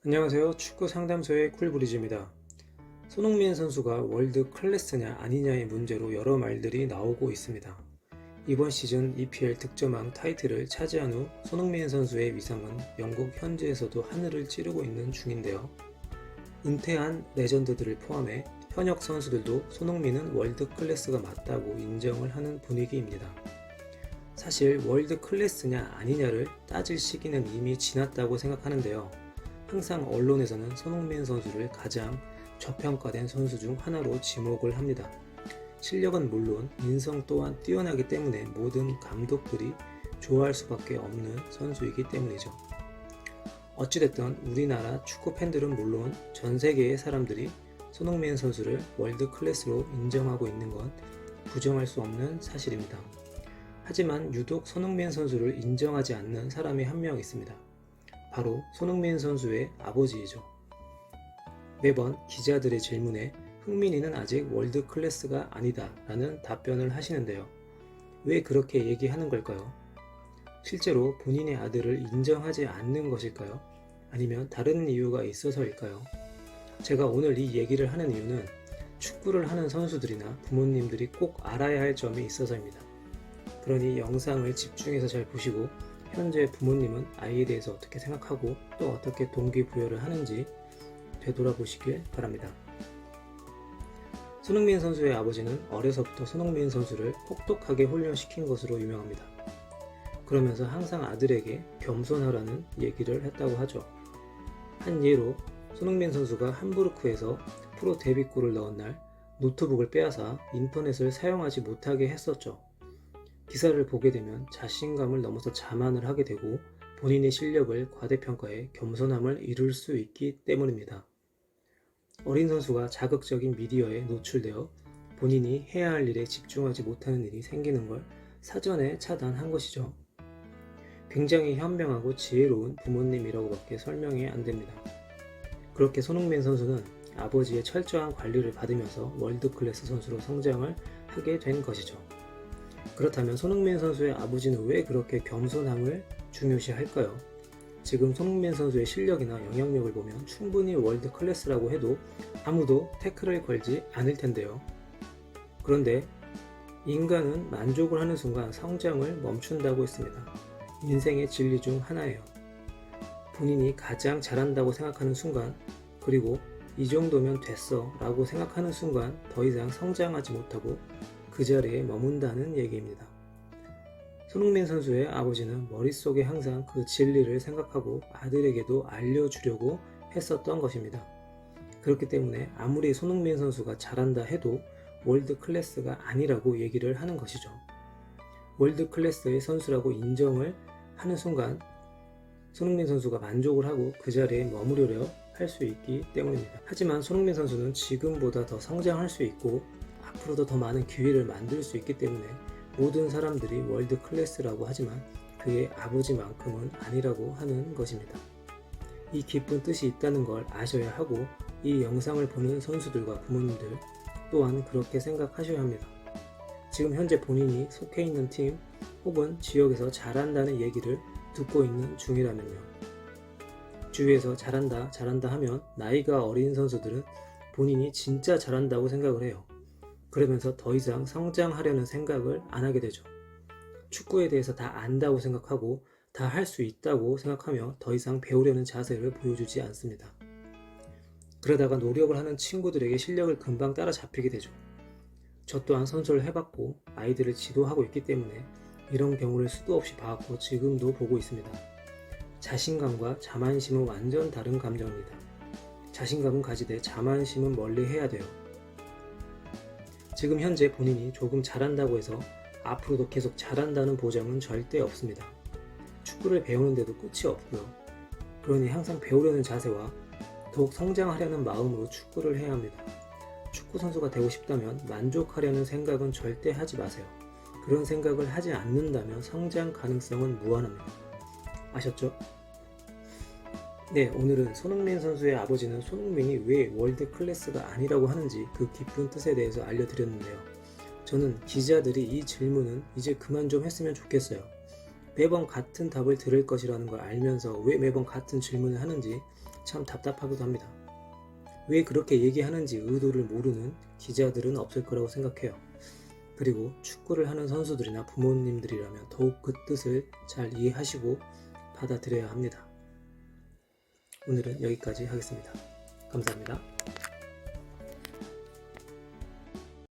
안녕하세요. 축구 상담소의 쿨브리즈입니다. 손흥민 선수가 월드 클래스냐 아니냐의 문제로 여러 말들이 나오고 있습니다. 이번 시즌 EPL 득점왕 타이틀을 차지한 후 손흥민 선수의 위상은 영국 현지에서도 하늘을 찌르고 있는 중인데요. 은퇴한 레전드들을 포함해 현역 선수들도 손흥민은 월드 클래스가 맞다고 인정을 하는 분위기입니다. 사실 월드 클래스냐 아니냐를 따질 시기는 이미 지났다고 생각하는데요. 항상 언론에서는 손흥민 선수를 가장 저평가된 선수 중 하나로 지목을 합니다. 실력은 물론 인성 또한 뛰어나기 때문에 모든 감독들이 좋아할 수밖에 없는 선수이기 때문이죠. 어찌됐든 우리나라 축구 팬들은 물론 전 세계의 사람들이 손흥민 선수를 월드 클래스로 인정하고 있는 건 부정할 수 없는 사실입니다. 하지만 유독 손흥민 선수를 인정하지 않는 사람이 한 명 있습니다. 바로 손흥민 선수의 아버지이죠. 매번 기자들의 질문에 흥민이는 아직 월드 클래스가 아니다 라는 답변을 하시는데요. 왜 그렇게 얘기하는 걸까요? 실제로 본인의 아들을 인정하지 않는 것일까요? 아니면 다른 이유가 있어서일까요? 제가 오늘 이 얘기를 하는 이유는 축구를 하는 선수들이나 부모님들이 꼭 알아야 할 점이 있어서입니다. 그러니 영상을 집중해서 잘 보시고 현재 부모님은 아이에 대해서 어떻게 생각하고 또 어떻게 동기부여를 하는지 되돌아보시길 바랍니다. 손흥민 선수의 아버지는 어려서부터 손흥민 선수를 혹독하게 훈련시킨 것으로 유명합니다. 그러면서 항상 아들에게 겸손하라는 얘기를 했다고 하죠. 한 예로 손흥민 선수가 함부르크에서 프로 데뷔골을 넣은 날 노트북을 빼앗아 인터넷을 사용하지 못하게 했었죠. 기사를 보게 되면 자신감을 넘어서 자만을 하게 되고 본인의 실력을 과대평가해 겸손함을 잃을 수 있기 때문입니다. 어린 선수가 자극적인 미디어에 노출되어 본인이 해야 할 일에 집중하지 못하는 일이 생기는 걸 사전에 차단한 것이죠. 굉장히 현명하고 지혜로운 부모님이라고밖에 설명이 안 됩니다. 그렇게 손흥민 선수는 아버지의 철저한 관리를 받으면서 월드클래스 선수로 성장을 하게 된 것이죠. 그렇다면 손흥민 선수의 아버지는 왜 그렇게 겸손함을 중요시할까요? 지금 손흥민 선수의 실력이나 영향력을 보면 충분히 월드 클래스라고 해도 아무도 태클을 걸지 않을 텐데요. 그런데 인간은 만족을 하는 순간 성장을 멈춘다고 했습니다. 인생의 진리 중 하나예요. 본인이 가장 잘한다고 생각하는 순간, 그리고 이 정도면 됐어 라고 생각하는 순간 더 이상 성장하지 못하고 그 자리에 머문다는 얘기입니다. 손흥민 선수의 아버지는 머릿속에 항상 그 진리를 생각하고 아들에게도 알려주려고 했었던 것입니다. 그렇기 때문에 아무리 손흥민 선수가 잘한다 해도 월드 클래스가 아니라고 얘기를 하는 것이죠. 월드 클래스의 선수라고 인정을 하는 순간 손흥민 선수가 만족을 하고 그 자리에 머무르려 할 수 있기 때문입니다. 하지만 손흥민 선수는 지금보다 더 성장할 수 있고 앞으로도 더 많은 기회를 만들 수 있기 때문에 모든 사람들이 월드 클래스라고 하지만 그의 아버지만큼은 아니라고 하는 것입니다. 이 깊은 뜻이 있다는 걸 아셔야 하고 이 영상을 보는 선수들과 부모님들 또한 그렇게 생각하셔야 합니다. 지금 현재 본인이 속해 있는 팀 혹은 지역에서 잘한다는 얘기를 듣고 있는 중이라면요. 주위에서 잘한다 하면 나이가 어린 선수들은 본인이 진짜 잘한다고 생각을 해요. 그러면서 더 이상 성장하려는 생각을 안 하게 되죠. 축구에 대해서 다 안다고 생각하고 다 할 수 있다고 생각하며 더 이상 배우려는 자세를 보여주지 않습니다. 그러다가 노력을 하는 친구들에게 실력을 금방 따라잡히게 되죠. 저 또한 선수를 해봤고 아이들을 지도하고 있기 때문에 이런 경우를 수도 없이 봐왔고 지금도 보고 있습니다. 자신감과 자만심은 완전 다른 감정입니다. 자신감은 가지되 자만심은 멀리 해야 돼요. 지금 현재 본인이 조금 잘한다고 해서 앞으로도 계속 잘한다는 보장은 절대 없습니다. 축구를 배우는데도 끝이 없고요. 그러니 항상 배우려는 자세와 더욱 성장하려는 마음으로 축구를 해야 합니다. 축구 선수가 되고 싶다면 만족하려는 생각은 절대 하지 마세요. 그런 생각을 하지 않는다면 성장 가능성은 무한합니다. 아셨죠? 네, 오늘은 손흥민 선수의 아버지는 손흥민이 왜 월드 클래스가 아니라고 하는지 그 깊은 뜻에 대해서 알려드렸는데요. 저는 기자들이 이 질문은 이제 그만 좀 했으면 좋겠어요. 매번 같은 답을 들을 것이라는 걸 알면서 왜 매번 같은 질문을 하는지 참 답답하기도 합니다. 왜 그렇게 얘기하는지 의도를 모르는 기자들은 없을 거라고 생각해요. 그리고 축구를 하는 선수들이나 부모님들이라면 더욱 그 뜻을 잘 이해하시고 받아들여야 합니다. 오늘은 여기까지 하겠습니다. 감사합니다.